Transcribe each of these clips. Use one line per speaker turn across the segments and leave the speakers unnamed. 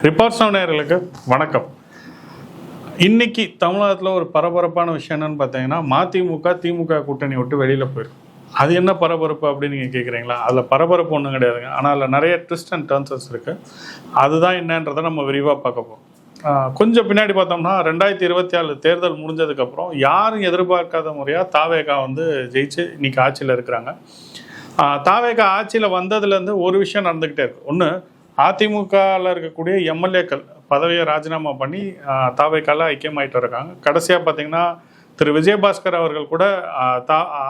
Reports நேயர்களுக்கு வணக்கம். இன்னைக்கு தமிழகத்தில் ஒரு பரபரப்பான விஷயம் என்னன்னு பார்த்தீங்கன்னா, மதிமுக திமுக கூட்டணி விட்டு வெளியில் போயிருக்கு. அது என்ன பரபரப்பு அப்படின்னு நீங்கள் கேட்குறீங்களா? அதில் பரபரப்பு ஒன்றும் கிடையாதுங்க. ஆனால் அதில் நிறைய ட்விஸ்ட் அண்ட் டர்ன்ஸஸ் இருக்குது. அதுதான் என்னன்றதை நம்ம விரிவாக பார்க்க போகிறோம். கொஞ்சம் பின்னாடி பார்த்தோம்னா 2024 தேர்தல் முடிஞ்சதுக்கப்புறம் யாரும் எதிர்பார்க்காத முறையாக தாவேகா ஜெயிச்சு இன்னைக்கு ஆட்சியில் இருக்கிறாங்க. தாவேகா ஆட்சியில் வந்ததுலேருந்து ஒரு விஷயம் நடந்துக்கிட்டே இருக்கு. ஒன்று, அதிமுகவில் இருக்கக்கூடிய எம்எல்ஏக்கள் பதவியை ராஜினாமா பண்ணி தாவேக்கால ஐக்கியமாயிட்டு இருக்காங்க. கடைசியாக பார்த்தீங்கன்னா திரு விஜயபாஸ்கர் அவர்கள் கூட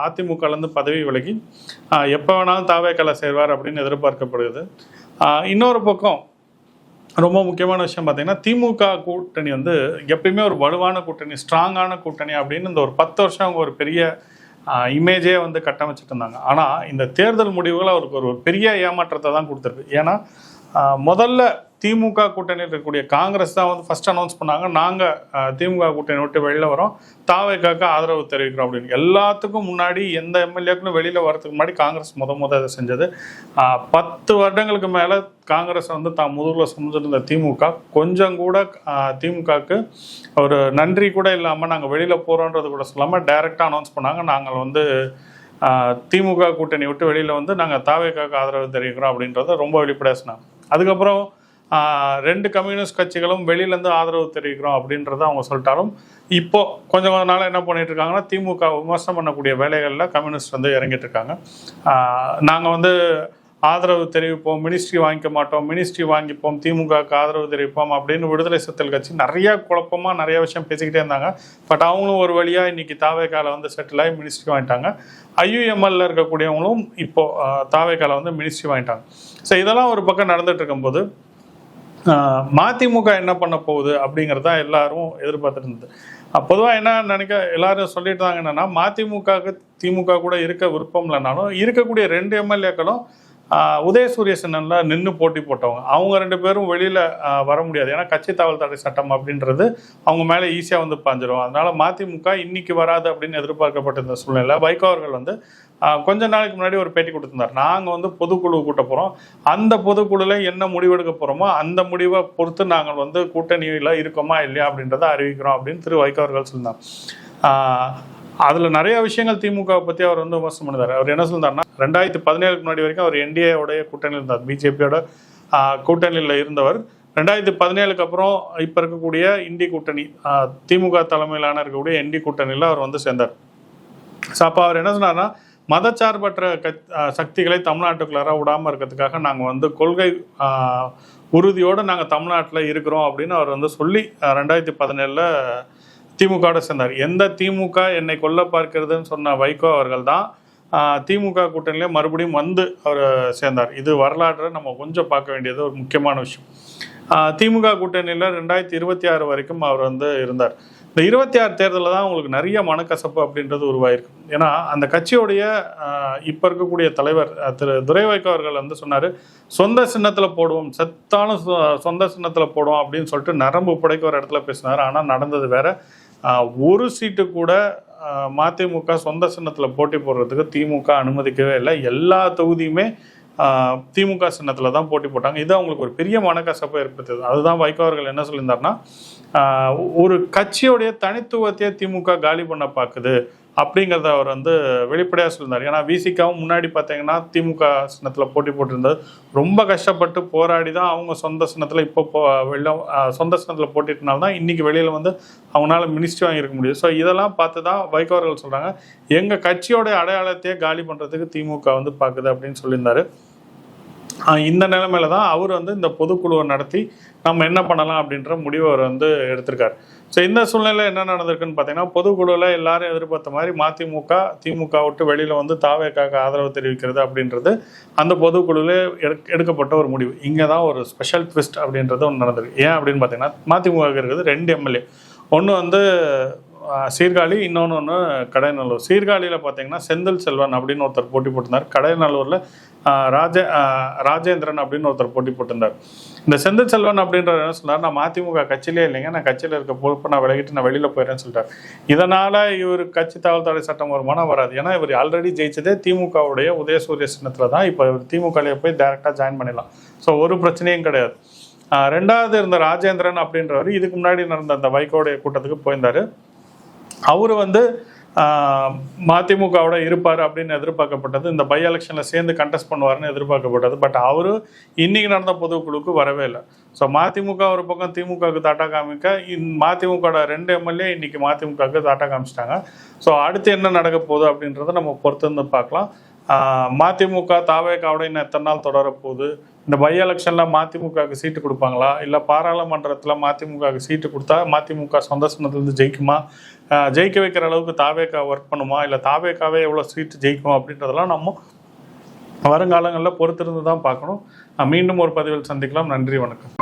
அதிமுகலேருந்து பதவி விலகி எப்போ வேணாலும் தாவேக்கால சேர்வார் அப்படின்னு எதிர்பார்க்கப்படுகிறது. இன்னொரு பக்கம் ரொம்ப முக்கியமான விஷயம் பார்த்தீங்கன்னா, திமுக கூட்டணி எப்பயுமே ஒரு வலுவான கூட்டணி, ஸ்ட்ராங்கான கூட்டணி அப்படின்னு இந்த ஒரு 10 வருஷம் அவங்க ஒரு பெரிய இமேஜே கட்டமைச்சிட்டு இருந்தாங்க. ஆனால் இந்த தேர்தல் முடிவுகள் அவருக்கு ஒரு பெரிய ஏமாற்றத்தை தான் கொடுத்துருக்கு. ஏன்னா முதல்ல திமுக கூட்டணியில் இருக்கக்கூடிய காங்கிரஸ் தான் ஃபர்ஸ்ட் அனௌன்ஸ் பண்ணாங்க, நாங்கள் திமுக கூட்டணி விட்டு வெளியில் வரோம், தாவேக்காக்கு ஆதரவு தெரிவிக்கிறோம் அப்படின்னு. எல்லாத்துக்கும் முன்னாடி எந்த எம்எல்ஏக்களும் வெளியில் வரதுக்கு முன்னாடி காங்கிரஸ் இதை செஞ்சது. 10 வருடங்களுக்கு மேலே காங்கிரஸ் தான் முதுகில் சுமந்துட்டு திமுக கொஞ்சம் கூட திமுகவுக்கு ஒரு நன்றி கூட இல்லாமல் நாங்கள் வெளியில் போகிறோன்றது கூட சொல்லாமல் டைரெக்டாக அனௌன்ஸ் பண்ணாங்க, நாங்கள் திமுக கூட்டணி விட்டு வெளியில் நாங்கள் தாவேக்காக்கு ஆதரவு தெரிவிக்கிறோம் அப்படின்றத ரொம்ப வெளிப்படையாக சொன்னாங்க. அதுக்கப்புறம் 2 கம்யூனிஸ்ட் கட்சிகளும் வெளியிலேருந்து ஆதரவு தெரிவிக்கிறோம் அப்படின்றத அவங்க சொல்லிட்டாலும், இப்போ கொஞ்சம் நாளாக என்ன பண்ணிட்டு இருக்காங்கன்னா, திமுக விமர்சனம் பண்ணக்கூடிய வேலைகளில் கம்யூனிஸ்ட் இறங்கிட்டு இருக்காங்க. நாங்கள் ஆதரவு தெரிவிப்போம், மினிஸ்ட்ரி வாங்கிக்க மாட்டோம், மினிஸ்ட்ரி வாங்கிப்போம், திமுகவுக்கு ஆதரவு தெரிவிப்போம் அப்படின்னு விடுதலை சிறுத்தைகள் கட்சி நிறைய குழப்பமாக நிறைய விஷயம் பேசிக்கிட்டே இருந்தாங்க. பட் அவங்களும் ஒரு வழியாக இன்னைக்கு தாவேக்கால செட்டில் ஆகி மினிஸ்ட்ரி வாங்கிட்டாங்க. ஐயுஎம்எல்ல இருக்கக்கூடியவங்களும் இப்போ தாவேக்கால மினிஸ்ட்ரி வாங்கிட்டாங்க. ஸோ இதெல்லாம் ஒரு பக்கம் நடந்துட்டு இருக்கும்போது மதிமுக என்ன பண்ண போகுது அப்படிங்கிறதா எல்லாரும் எதிர்பார்த்துட்டு இருந்தது. பொதுவாக என்ன எல்லாரும் சொல்லிட்டு தாங்க, என்னன்னா மதிமுகவுக்கு திமுக கூட இருக்க விருப்பம் இல்லைனாலும் இருக்கக்கூடிய 2 எம்எல்ஏக்களும் உதயசூரிய சின்னனில் நின்று போட்டி போட்டவங்க. அவங்க 2 பேரும் வெளியில் வர முடியாது. ஏன்னா கட்சி தாவல் தடை சட்டம் அப்படின்றது அவங்க மேலே ஈஸியாக பாஞ்சிரும். அதனால மதிமுக இன்னைக்கு வராது அப்படின்னு எதிர்பார்க்கப்பட்டிருந்த சூழ்நிலை வைகோ அவர்கள் கொஞ்ச நாளைக்கு முன்னாடி ஒரு பேட்டி கொடுத்திருந்தார். நாங்கள் பொதுக்குழு கூட்ட போகிறோம், அந்த பொதுக்குழுவில் என்ன முடிவெடுக்க போகிறோமோ அந்த முடிவை பொறுத்து நாங்கள் கூட்டணியில் இருக்கோமா இல்லையா அப்படின்றத அறிவிக்கிறோம் அப்படின்னு திரு வைகோ அவர்கள் சொல்லியிருந்தார். அதில் நிறைய விஷயங்கள் திமுகவை பற்றி அவர் விமர்சனம் பண்ணினார். அவர் என்ன சொல்லியிருந்தாருன்னா, 2017 முன்னாடி வரைக்கும் அவர் என்டிஏவுடைய கூட்டணியில் இருந்தார், பிஜேபியோட கூட்டணியில் இருந்தவர். 2017 அப்புறம் இப்போ இருக்கக்கூடிய இண்டி கூட்டணி, திமுக தலைமையிலான இருக்கக்கூடிய என்டி கூட்டணியில் அவர் சேர்ந்தார். ஸோ அப்போ அவர் என்ன சொன்னார்னா, மதச்சார்பற்ற சக்திகளை தமிழ்நாட்டுக்குள்ளார விடாமல் இருக்கிறதுக்காக நாங்கள் கொள்கை உறுதியோடு நாங்கள் தமிழ்நாட்டில் இருக்கிறோம் அப்படின்னு அவர் சொல்லி 2017 திமுகவோட சேர்ந்தார். எந்த திமுக என்னை கொல்ல பார்க்கிறதுன்னு சொன்ன வைகோ அவர்கள் தான் திமுக கூட்டணியிலே மறுபடியும் அவர் சேர்ந்தார். இது வரலாற்றை நம்ம கொஞ்சம் பார்க்க வேண்டியது ஒரு முக்கியமான விஷயம். திமுக கூட்டணியில் 2026 வரைக்கும் அவர் இருந்தார். இந்த 26 தேர்தலில் தான் உங்களுக்கு நிறைய மனக்கசப்பு அப்படின்றது உருவாயிருக்கு. ஏன்னா அந்த கட்சியோடைய இப்போ இருக்கக்கூடிய தலைவர் திரு துரை வைகோ அவர்கள் சொன்னார், சொந்த சின்னத்தில் போடுவோம், செத்தாலும் சொந்த சின்னத்தில் போடுவோம் அப்படின்னு சொல்லிட்டு நரம்பு படைக்க ஒரு இடத்துல பேசினார். ஆனால் நடந்தது வேற. ஒரு சீட்டு கூட மதிமுக சொந்த சின்னத்தில் போட்டி போடுறதுக்கு திமுக அனுமதிக்கவே இல்லை. எல்லா தொகுதியுமே திமுக சின்னத்தில் தான் போட்டி போட்டாங்க. இது அவங்களுக்கு ஒரு பெரிய மனக்கசப்பை ஏற்படுத்தது. அதுதான் வைகோ அவர்கள் என்ன சொல்லியிருந்தாருன்னா, ஒரு கட்சியோடைய தனித்துவத்தையே திமுக காலி பண்ண பார்க்குது அப்படிங்கிறத அவர் வெளிப்படையாக சொல்லியிருந்தார். ஏன்னா விசிகாவும் முன்னாடி பார்த்தீங்கன்னா திமுக சின்னத்தில் போட்டி போட்டிருந்தது. ரொம்ப கஷ்டப்பட்டு போராடி தான் அவங்க சொந்த சின்னத்தில் இப்போ சொந்த சின்னத்தில் போட்டிட்டனால தான் இன்றைக்கி வெளியில் அவங்களால மினிஸ்ட்ரி வாங்கியிருக்க முடியும். ஸோ இதெல்லாம் பார்த்து தான் வைகோ அவர்கள் சொல்கிறாங்க, எங்கள் கட்சியோடைய அடையாளத்தையே காலி பண்ணுறதுக்கு திமுக பார்க்குது அப்படின்னு சொல்லியிருந்தார். இந்த நிலைமையில தான் அவர் இந்த பொதுக்குழுவை நடத்தி நம்ம என்ன பண்ணலாம் அப்படின்ற முடிவை அவர் எடுத்திருக்காரு. ஸோ இந்த சூழ்நிலை என்ன நடந்திருக்குன்னு பார்த்தீங்கன்னா, பொதுக்குழுவில் எல்லாரும் எதிர்பார்த்த மாதிரி மதிமுக திமுக விட்டு வெளியில் தாவேக்காக ஆதரவு தெரிவிக்கிறது அப்படின்றது அந்த பொதுக்குழுவில் எடுக்கப்பட்ட ஒரு முடிவு. இங்கே தான் ஒரு ஸ்பெஷல் ட்விஸ்ட் அப்படின்றது ஒன்று நடந்திருக்கு. ஏன் அப்படின்னு பார்த்தீங்கன்னா, மதிமுக இருக்கிறது 2 எம்எல்ஏ. ஒன்று சீர்காழி, இன்னொன்று கடைநல்லூர். சீர்காழியில் பார்த்தீங்கன்னா செந்தில் செல்வன் அப்படின்னு ஒருத்தர் போட்டி போட்டிருந்தார். கடைநல்லூரில் ராஜேந்திரன் அப்படின்னு ஒருத்தர் போட்டி போட்டிருந்தார். இந்த செந்தில் செல்வன் அப்படின்றவர் என்ன சொன்னார், நான் மதிமுக கட்சியிலே இல்லைங்க, நான் கட்சியில் இருக்க பொறுப்பு நான் விலகிட்டு நான் வெளியில் போயிடுறேன்னு சொல்லிட்டார். இதனால் இவர் கட்சி தாவல் தடை சட்டம் வருமானம் வராது. ஏன்னா இவர் ஆல்ரெடி ஜெயிச்சதே திமுகவுடைய உதயசூரிய சின்னத்தில் தான். இப்போ இவர் திமுகலேயே போய் டைரெக்டாக ஜாயின் பண்ணிடலாம். ஸோ ஒரு பிரச்சனையும் கிடையாது. ரெண்டாவது இருந்த ராஜேந்திரன் அப்படின்றவர் இதுக்கு முன்னாடி நடந்த அந்த வைகோடைய கூட்டத்துக்கு போயிருந்தாரு. அவரு வந்து மதிமுகவோட இருப்பார் அப்படின்னு எதிர்பார்க்கப்பட்டது. இந்த பை எலெக்ஷனில் சேர்ந்து கண்டெஸ்ட் பண்ணுவார்னு எதிர்பார்க்கப்பட்டது. பட் அவரு இன்னைக்கு நடந்த பொதுக்குழுக்கு வரவே இல்லை. ஸோ மதிமுக ஒரு பக்கம் திமுகவுக்கு தாட்டா காமிக்க, மதிமுகவோட 2 எம்எல்ஏ இன்னைக்கு மதிமுகவுக்கு தாட்டா காமிச்சிட்டாங்க. ஸோ அடுத்து என்ன நடக்க போகுது அப்படின்றத நம்ம பொறுத்து வந்து பார்க்கலாம். மதிமுக தாவேகாவோட இன்னும் எத்தனை நாள் தொடர போகுது, இந்த பை எலெக்ஷனில் மதிமுகவுக்கு சீட்டு கொடுப்பாங்களா, இல்லை பாராளுமன்றத்தில் மதிமுகவுக்கு சீட்டு கொடுத்தா மதிமுக சொந்த சின்னத்துலேருந்து ஜெயிக்குமா, ஜெயிக்க வைக்கிற அளவுக்கு தாவேகா ஒர்க் பண்ணுமா, இல்லை தாவேகாவே எவ்வளோ சீட்டு ஜெயிக்குமா அப்படின்றதெல்லாம் நம்ம வருங்காலங்களில் பொறுத்திருந்து தான் பார்க்கணும். மீண்டும் ஒரு பதிவில் சந்திக்கலாம். நன்றி, வணக்கம்.